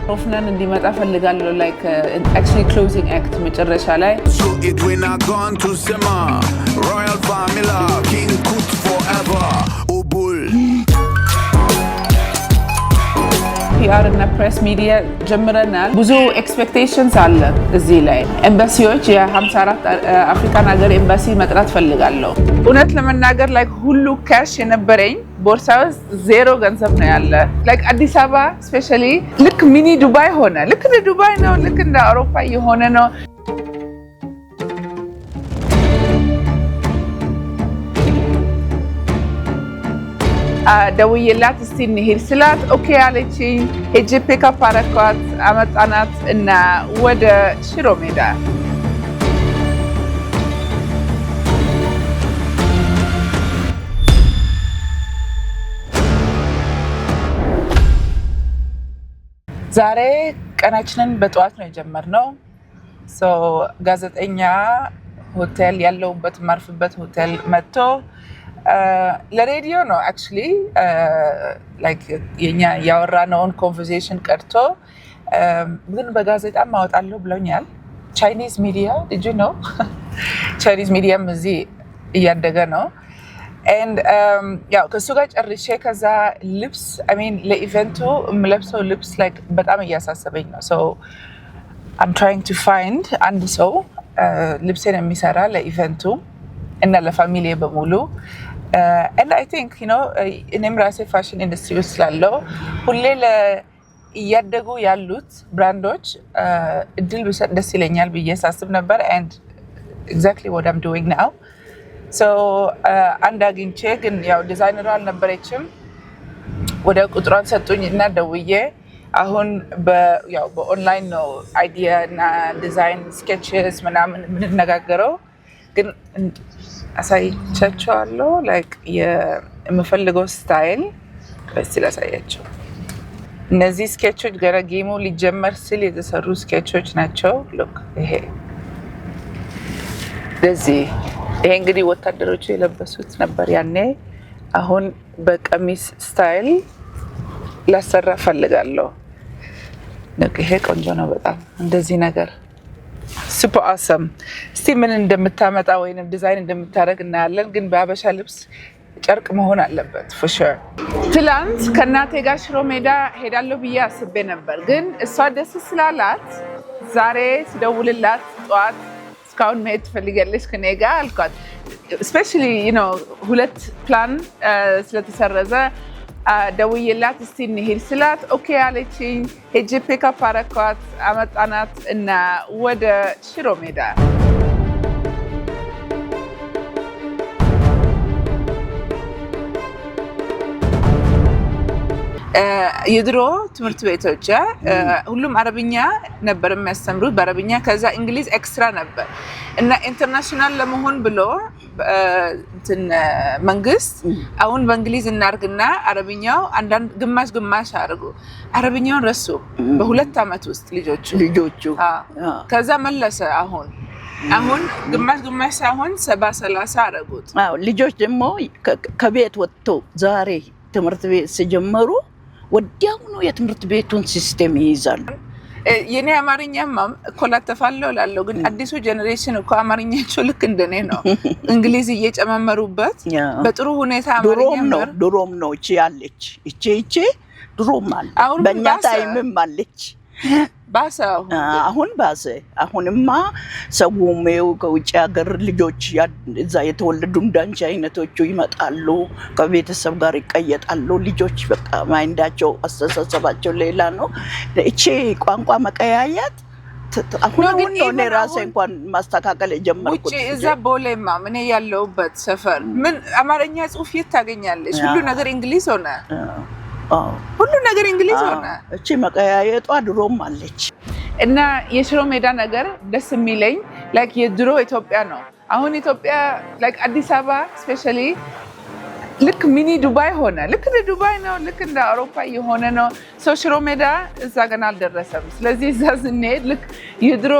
ሮፍናን እንዲመጣ ፈልጋለሁ like actually closing act መጨረሻ ላይ So it when I gone to Sema Royal Family King Kut forever Obul PR እና press media ጀምረናል ብዙ expectations አለ እዚህ ላይ ኤምባሲዎች የ54 አፍሪካን ሀገር ኤምባሲ መጥራት ፈልጋለሁ እውነት ለመናገር like ሁሉ cash የነበረኝ ቦርሳ ውስጥ ዜሮ ገንዘብ ነው ያለ like አዲስ አበባ especially ልክ ሚኒ ዱባይ ሆነ ልክ እንደ ዱባይ ነው ልክ እንደ አውሮፓ የሆነ ነው ደውዬላት እስቲ እንሂድ ስላት ኦኬ አለችኝ ሄጄ ፒክአፕ አረኳት አመጣናት እና ወደ ሽሮ ሜዳ ዛሬ ቀናችንን በጠዋት ነው የጀመርነው ሶ ጋዜጠኛ ሆቴል ያለውበት ማርፍበት ሆቴል መጥቶ ለሬዲዮ ነው actually like የኛ ያወራነውን conversation ቀርቶ ግን በጋዜጣ ማውጣለሁ ብለውኛል Chinese media did you know Chinese media እዚህ እያደገ ነው and ያው ከሱ ጋር ጨርሼ ከዛ ልብስ I mean ለኢቨንቱ የምለብሰው ልብስ like በጣም እያሳሰበኝ ነው so I'm trying to find አንድ ሰው ልብሴን የሚሰራ ለኢቨንቱ እና ለፋሚሊ በሙሉ and I think you know እኔም ራሴ ፋሽን ኢንደስትሪ ውስጥ ስላለው ሁሌ እያደጉ ያሉት ብራንዶች እድል ብሰጥ ደስ ይለኛል ብዬ ሳስብ ነበር and exactly what I'm doing now so አንድ አግኝቼ ግን ያው ዲዛይነሯ አልነበረችም ወደ ቁጥሯን ሰጡኝ እና ደውዬ አሁን ያው በኦንላይን ነው አይዲያ እና ዲዛይን ስኬችስ ምናምን የምንነጋገረው ግን አሳይቻቸዋለሁ like የምፈልገው ስታይል በስ ላሳያቸው እነዚህ ስኬቾች ገና ጌሙ ሊጀመር ሲል የተሰሩ ስኬቾች ናቸው look ይሄ ይሄ እንግዲህ ወታደሮቹ የለበሱት ነበር ያኔ አሁን በቀሚስ ስታይል ላሰራ ፈልጋለሁ ይሄ ቆንጆ ነው በጣም እንደዚህ ነገር super awesome እስቲ ምን እንደምታመጣ ወይንም ዲዛይን እንደምታረግ እናያለን ግን በአበሻ ልብስ ጨርቅ መሆን አለበት for sure ትላንት ከናቴ ጋር ሽሮ ሜዳ ሄዳለሁ ብዬ አስቤ ነበር ግን እሷ ደስ ስላላት ዛሬ ስደውልላት ጧት እስካሁን መሄድ ትፈልጋለች ከኔ ጋር አልኳት especially you know ሁለት ፕላን ስለተሰረዘ ደውዬላት እስቲ እንሂድ ስላት ኦኬ አለችኝ ሄጄ ፒክአፕ አረኳት አመጣናት እና ወደ ሽሮ ሜዳ የድሮ ትምህርት ቤቶች ሁሉም አረብኛ ነበር የሚያስተምሩት በአረብኛ ከዛ እንግሊዝ ኤክስትራ ነበር እና ኢንተርናሽናል ለመሆን ብሎ መንግስት አሁን በእንግሊዝ እናርግና አረብኛው አንዳንድ ግማሽ አርጉ አረብኛውን ረሱ በሁለት አመት ውስጥ ልጆቹ ከዛ መለሰ አሁን ግማሽ ሳይሆን 70-30 አረጉት ልጆች ደግሞ ከቤት ወጥቶ ዛሬ ትምህርት ቤት ሲጀምሩ ወዲያው ነው የትምህርት ቤቱን ሲስተም ይይዛሉ የኔ አማርኛም ኮላተፋለው ላለው ግን አዲሱ ጀነሬሽን እኮ አማርኛቸው ልክ እንደኔ ነው እንግሊዝ እየጨመመሩበት በጥሩ ሁኔታ አማርኛ ድሮም ነው እቺ ያለች እቺ ድሮም አለ በእኛ ታይምም አለች አሁን ባሰ አሁንማ ሰውሜው ከውጭ ሀገር ልጆች እዛ የተወለዱ እንዳንቺ አይነቶቹ ይመጣሉ ከቤተሰብ ጋር ይቀየጣሉ ልጆች በቃ ማይንዳቸው አስተሳሰባቸው ሌላ ነው እቺ ቋንቋ መቀያየት አሁን ነው ራሴ እንኳን ማስተካከል የጀመርኩት እዛ ቦሌማ ምን ያለውበት ሰፈር ምን አማርኛ ጽሁፍ ታገኛለሽ ሁሉ ነገር እንግሊዝ ሆነ ሁሉ ነገር እንግሊዝ ሆነ እቺ መቀያየቷ ድሮም አለች እና የሽሮ ሜዳ ነገር ደስ የሚለኝ like የድሮ ኢትዮጵያ ነው አሁን ኢትዮጵያ like አዲስ አበባ especially ልክ ሚኒ ዱባይ ሆነ ልክ እንደ ዱባይ ነው ልክ እንደ አውሮፓ የሆነ ነው ሰው ሽሮ ሜዳ እዛ ገና አልደረሰም ስለዚህ እዛ ስንሄድ ልክ የድሮ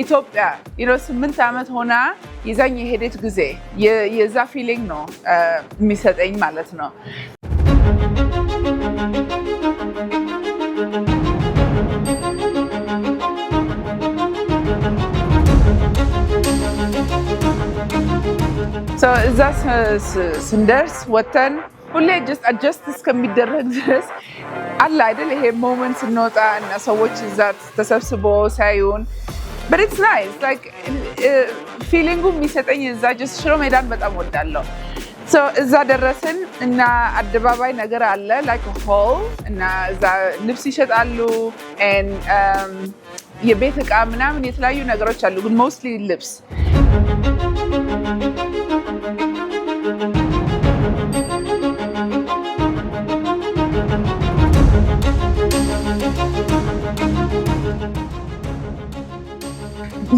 ኢትዮጵያ 8 አመት ሆና ይዛኝ የሄደች ጊዜ የዛ ፊሊንግ ነው የሚሰጠኝ ማለት ነው እዛ ስንደርስ ወተን ሁሌ አጀስት እስከሚደረግ ድረስ አለ አይደል ይሄ ሞመንት ስንወጣ እና ሰዎች እዛ ተሰብስበው ሳይሆን but it's nice like feelingu የሚሰጠኝ እዛ just ሽሮ ሜዳን በጣም ወዳለሁ እዛ ደረስን እና አደባባይ ነገር አለ like a hall እና እዛ ልብስ ይሸጣሉ and የቤት ዕቃ ምናምን የተለያዩ ነገሮች አሉ ግን mostly ልብስ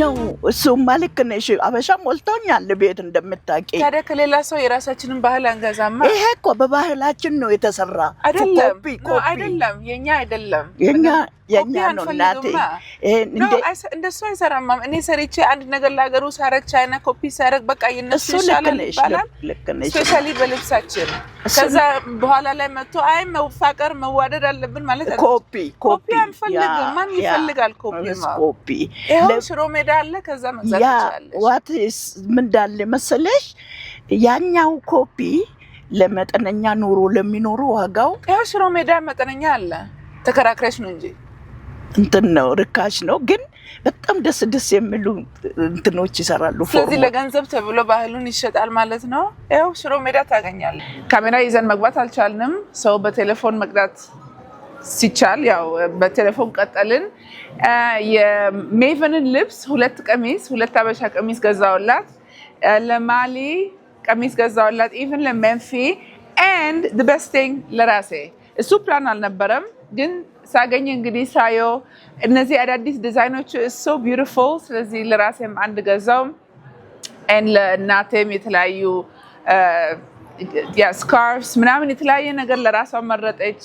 ነው እሱማ ልክ ነሽ አበሻ ሞልቶኛል ቤት እንደምታውቂ ታዲያ ከሌላ ሰው የራሳችንን ባህል አንገዛማ ይሄ እኮ በባህላችን ነው የተሰራ አይደለም አይደለም የኛ አይደለም የኛ ነው እናቴ እንደሱ አይሰራም እኔ ሰርቼ አንድ ነገር ለሀገሩ ሳረግ ቻይና ኮፒ ሳረግ በቃ የነሱ ይሻላል ይባላል ስፔሻሊ በልብሳችን ከዛ በኋላ ላይ መጥቶ አይ መፋቀር መዋደድ አለብን ማለት ኮፒ አንፈልግም ማን ይፈልጋል ኮፒ ይሄው ሽሮ ሜዳ አለ ከዛ መግዛት ይችላል ዋትስ ምን እንዳለ መሰለሽ ያኛው ኮፒ ለመጠነኛ ኑሮ ለሚኖሩ ዋጋው ይሄው ሽሮ ሜዳ መጠነኛ አለ ተከራክረሽ ነው እንጂ እንትን ነው ርካሽ ነው ግን በጣም ደስ የሚሉ እንትኖች ይሰራሉ ስለዚህ ለገንዘብ ተብሎ ባህሉን ይሸጣል ማለት ነው ይሄው ሽሮ ሜዳ ታገኛለህ ካሜራ ይዘን መግባት አልቻልንም ሰው በቴሌፎን መቅዳት ሲቻል ያው በቴሌፎን ቀጠልን የሜቨንን ልብስ ሁለት አበሻ ቀሚስ ገዛውላት ለማሊ ቀሚስ ገዛውላት even ለሜንፊ and the best thing ለራሴ እሱ ፕላን አልነበረም ግን ሳገኝ እንግዲህ ሳዮ እነዚህ አዳዲስ ዲዛይኖች so beautiful ስለዚህ ለራሴም አንድ ገዛው and ለናቴም የተለያዩ scarves ምናምን የተለያየ ነገር ለራሷ መረጠች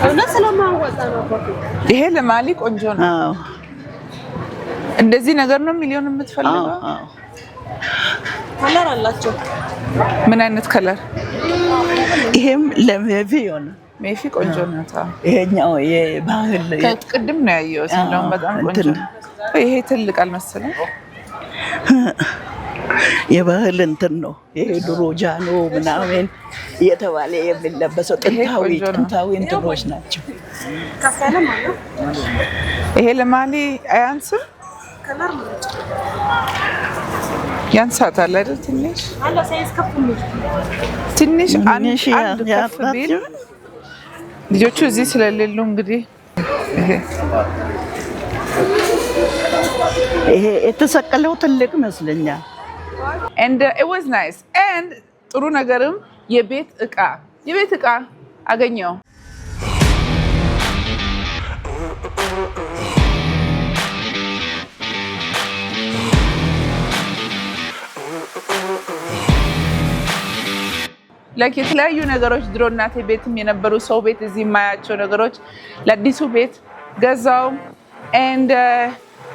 እና ስለማንወጣ ነው ይሄ ለማሊ ቆንጆ ነው እንደዚህ ነገር ነው ሚሊዮን የምትፈልገው ከለር አላቸው ምን አይነት ከለር ይሄም ለሜቪ ነው ሜፊ ቆንጆ ነው ይሄኛው የባህል ቅድም ነው ያየሁት እንደውም በጣም ቆንጆ ይሄ ትልቅ አልመሰለም የባህል እንትን ነው ይሄ ድሮ ጃኖ ምናምን የተባለ የሚለበሰው ጥንታዊ እንትኖች ናቸው ከፈለ ማለት ይሄ ለማሊ አያንስም ከለር ማለት ያንሳታል አይደል ትንሽ አለ ሳይዝ ከፍ ነው ትንሽ አንድ ከፍ ቢል ልጆቹ እዚህ ስለሌሉ እንግዲህ ይሄ የተሰቀለው ትልቅ መስለኛል and it was nice and ጥሩ ነገርም የቤት ዕቃ አገኘው like የተለያዩ ነገሮች ድሮ እናቴ ቤትም የነበሩ ሰው ቤት እዚህ የማያቸው ነገሮች ለአዲሱ ቤት ገዛው and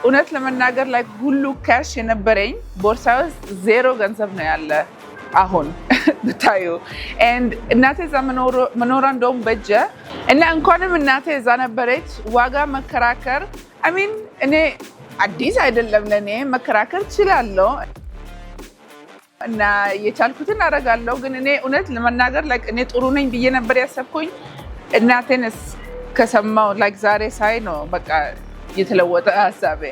እውነት ለመናገር like ሁሉ ካሽ የነበረኝ ቦርሳ ውስጥ ዜሮ ገንዘብ ነው ያለ አሁን ብታዩ and እናቴ እዛ መኖሯ እንደውም በጀ እና እንኳንም እናቴ እዛ ነበረች ዋጋ መከራከር I mean እኔ አዲስ አይደለም ለኔ መከራከር እችላለሁ እና የቻልኩትን አደርጋለሁ ግን እኔ እውነት ለመናገር like እኔ ጥሩ ነኝ ብዬ ነበር ያሰብኩኝ እናቴንስ ከሰማው like ዛሬ ሳይ ነው በቃ የተለወጠ ሐሳቤ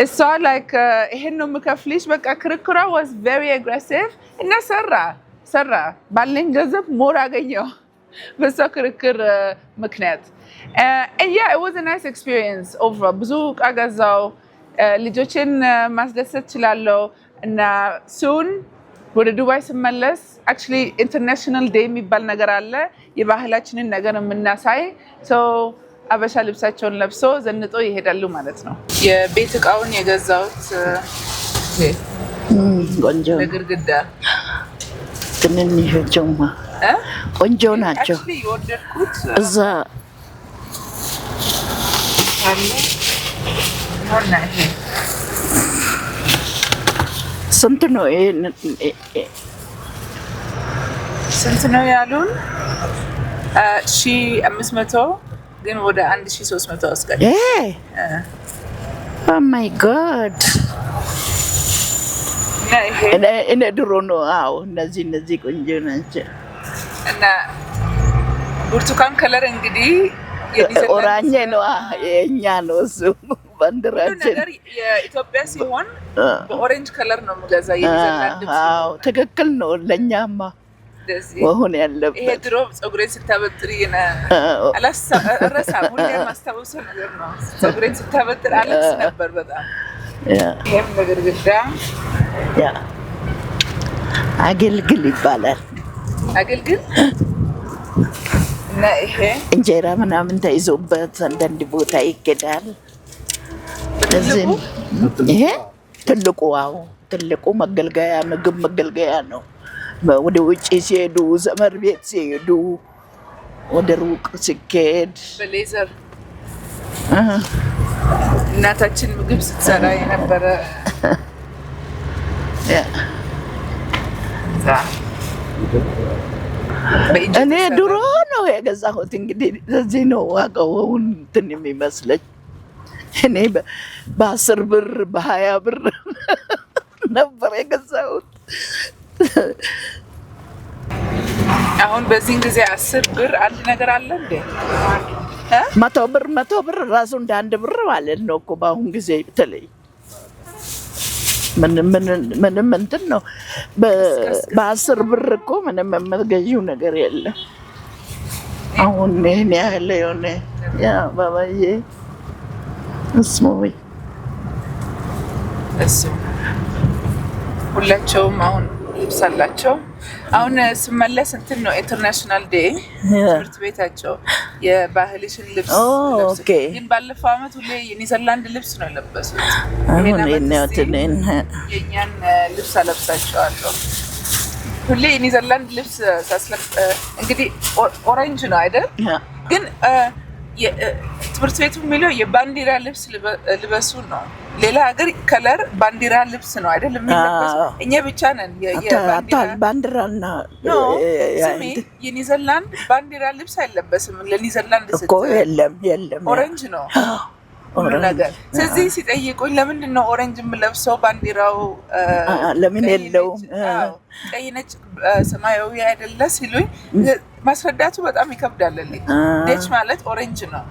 እሷ like ይሄን ነው የምከፍልሽ በቃ ክርክሯ was very aggressive እና ሰራ ባለኝ ገንዘብ ሞር አገኘው በሷ ክርክር ምክንያት and yeah it was a nice experience overall ብዙ ዕቃ ገዛው ልጆችን ማስደሰት እችላለሁ እና soon ወደ ዱባይ ስመለስ actually international day የሚባል ነገር አለ የባህላችንን ነገር የምናሳይ so አበሻ ልብሳቸውን ለብሶ ዘንጦ ይሄዳሉ ማለት ነው የቤት ዕቃውን የገዛውት ቆንጆ ለግድግዳ ትንንሾቹማ ቆንጆ ናቸው actually የወደድኩት እዛ አለ ሆነ ስንት ነው ስንት ነው ያሉን 1500 ግን ወደ 1300 አስቀር oh my god እኔ ድሮ ነው። አዎ እነዚህ ቆንጆ ናቸው። እና ብርቱካን ከለር እንግዲህ ኦራንጅ ነው የኛ ነው እሱ ባንዲራችን። ነገር የኢትዮጵያ ሲሆን በኦሬንጅ ከለር ነው የምገዛ የኒዘርላንድ። አዎ ትክክል ነው። ለኛማ መሆን ያለበት ይሄ ድሮ ፀጉሬን ስታበጥር አላረሳም። ሁሌ የማስታውሰው ነገር ነው። ፀጉሬን ስታበጥር አለቅስ ነበር በጣም። ይሄም በግድግዳ አገልግል ይባላል። አገልግል እና ይሄ እንጀራ ምናምን ተይዞበት አንዳንድ ቦታ ይገዳል። ይሄ ትልቁ ትልቁ መገልገያ ምግብ መገልገያ ነው። ወደ ውጭ ሲሄዱ ዘመድ ቤት ሲሄዱ ወደ ሩቅ ሲኬድ በሌዘር እናታችን ምግብ ስትሰራ የነበረ እኔ ድሮ ነው የገዛሁት። እንግዲህ እዚህ ነው ዋጋውን እንትን የሚመስለኝ። እኔ በ10 ብር በ20 ብር ነበር የገዛሁት። አሁን በዚህን ጊዜ 10 ብር አንድ ነገር አለ እንዴ? 100 ብር ራሱ እንደ 1 ብር ማለት ነው እኮ በአሁን ጊዜ በተለይ ምንም እንትን ነው። በ10 ብር እኮ ምንም የምትገዢው ነገር የለም። አሁን ይሄን ያህል የሆነ ያ ባባዬ እስሞይ እሱ ሁላቸውም አሁን ልብስ አላቸው። አሁን ስመለስ እንትን ነው ኢንተርናሽናል ዴይ ትምህርት ቤታቸው የባህልሽን ልብስ ለብሰው፣ ግን ባለፈው አመት ሁሌ የኒዘርላንድ ልብስ ነው የለበሱት። የእኛን ልብስ አለብሳቸዋለሁ። ሁሌ የኒዘርላንድ ልብስ እንግዲህ ኦሬንጅ ነው አይደል? ግን ትምህርት ቤቱ የሚለው የባንዲራ ልብስ ልበሱ ነው። ሌላ ሀገር ከለር ባንዲራ ልብስ ነው አይደል የሚለበሱ። እኛ ብቻ ነን ባንዲራና የኒዘርላንድ ባንዲራ ልብስ አይለበስም። ለኒዘርላንድ እኮ የለም ኦሬንጅ ነው ሁሉ ነገር። ስለዚህ ሲጠይቁኝ ለምንድን ነው ኦሬንጅ የምለብሰው ባንዲራው ለምን የለውም ቀይ ነጭ ሰማያዊ አይደለ ሲሉኝ ማስረዳቱ በጣም ይከብዳል። ነጭ ማለት ኦሬንጅ ነው።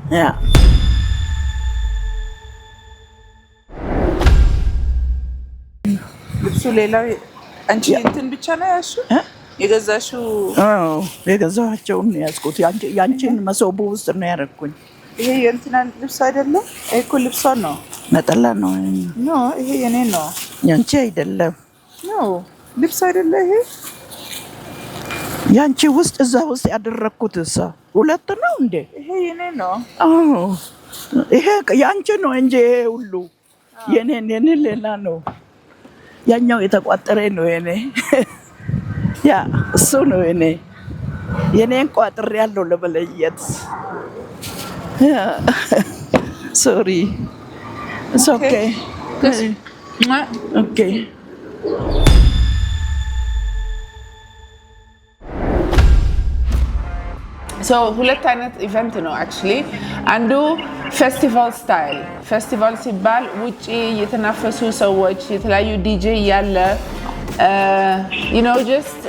ልብሱ ሌላው አንቺ እንትን ብቻ ነው ያልሽው የገዛሽው? የገዛኋቸውን ያዝኩት። ያንቺን መሶቡ ውስጥ ነው ያደረኩኝ። ይሄ የእንትና ልብስ አይደለም። ይሄ እኮ ልብሷ ነው። ነጠላ ነው። ይሄ የኔ ነው። ያንቺ አይደለም። ልብስ አይደለ ይሄ ያንቺ ውስጥ እዛ ውስጥ ያደረኩት እሷ 2 ነው እንዴ? ይሄ የኔ ነው። ይሄ ያንቺ ነው እንጂ ይሄ ሁሉ የኔ ሌላ ነው። ያኛው የተቋጠረ ነው የኔ። ያ እሱ ነው የኔን ቋጥሬ ያለው ለመለየት። ሶሪ it's okay. Okay. So ሁለት አይነት ኢቨንት ነው አክቹሊ። አንዱ ፌስቲቫል ስታይል። ፌስቲቫል ሲባል ውጪ የተናፈሱ ሰዎች የተለያዩ ዲጄ ያለ ጀስት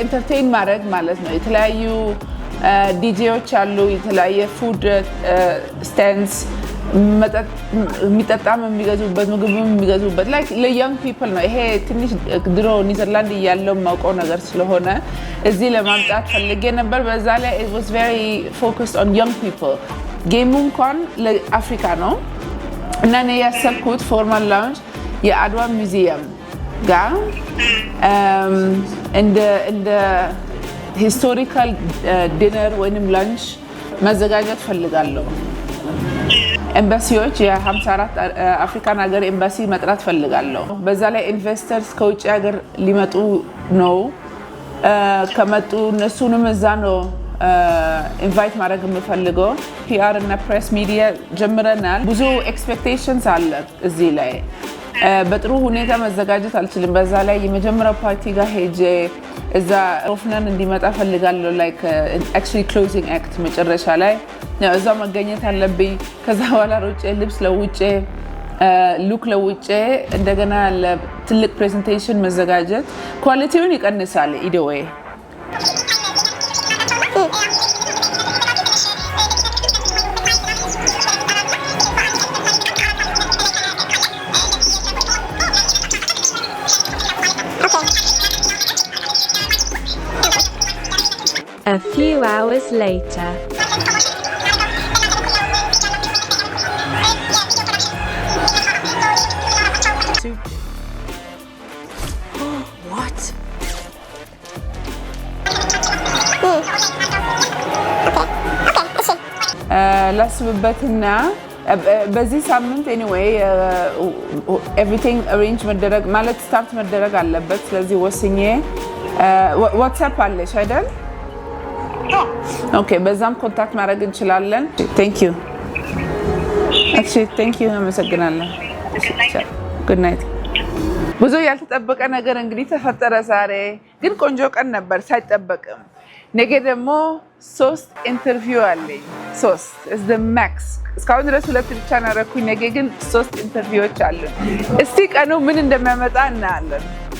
ኢንተርቴይን ማድረግ ማለት ነው። የተለያዩ ዲጄዎች አሉ፣ የተለያየ ፉድ ስታንድስ፣ የሚጠጣም የሚገዙበት ምግብም የሚገዙበት ላይክ ለያንግ ፒፕል ነው። ይሄ ትንሽ ድሮ ኒዘርላንድ እያለው የማውቀው ነገር ስለሆነ እዚህ ለማምጣት ፈልጌ ነበር። በዛ ላይ it was very focused on young people። ጌሙ እንኳን ለአፍሪካ ነው እና እኔ ያሰብኩት ፎርማል ላውንጅ የአድዋ ሙዚየም ጋር እንደ ሂስቶሪካል ዲነር ወይንም ላንች መዘጋጀት ፈልጋለሁ። ኤምባሲዎች የ54 አፍሪካን ሀገር ኤምባሲ መጥራት ፈልጋለሁ። በዛ ላይ ኢንቨስተርስ ከውጭ ሀገር ሊመጡ ነው። ከመጡ እነሱንም እዛ ነው ኢንቫይት ማድረግ የምፈልገው። ፒአር እና ፕሬስ ሚዲያ ጀምረናል። ብዙ ኤክስፔክቴሽንስ አለ እዚህ ላይ በጥሩ ሁኔታ መዘጋጀት አልችልም። በዛ ላይ የመጀመሪያው ፓርቲ ጋር ሄጄ እዛ ሮፍናን እንዲመጣ ፈልጋለሁ። ላይክ አክቹዋሊ ክሎዚንግ አክት መጨረሻ ላይ እዛ መገኘት አለብኝ። ከዛ በኋላ ሮጬ ልብስ ለውጬ ሉክ ለውጬ እንደገና ለትልቅ ፕሬዘንቴሽን መዘጋጀት ኳሊቲውን ይቀንሳል። ኢደዌይ A few hours later. What? ላስብበትና በዚህ ሳምንት ኤኒዌይ ኤቭሪቲንግ አሬንጅ መደረግ ማለት ስታርት መደረግ አለበት። ስለዚህ ወስኜ ዋትስአፕ አለሽ አይደል? ኦኬ፣ በዛም ኮንታክት ማድረግ እንችላለን። ቴንክ ዩ። እሺ፣ ቴንክ ዩ። አመሰግናለሁ። ጉድ ናይት። ብዙ ያልተጠበቀ ነገር እንግዲህ ተፈጠረ ዛሬ፣ ግን ቆንጆ ቀን ነበር ሳይጠበቅም። ነገ ደግሞ 3 ኢንተርቪው አለኝ። 3 is the max። እስካሁን ድረስ 2 ብቻ ነው ያደረኩኝ። ነገ ግን 3 ኢንተርቪዎች አሉን። እስቲ ቀኑ ምን እንደሚያመጣ እናያለን።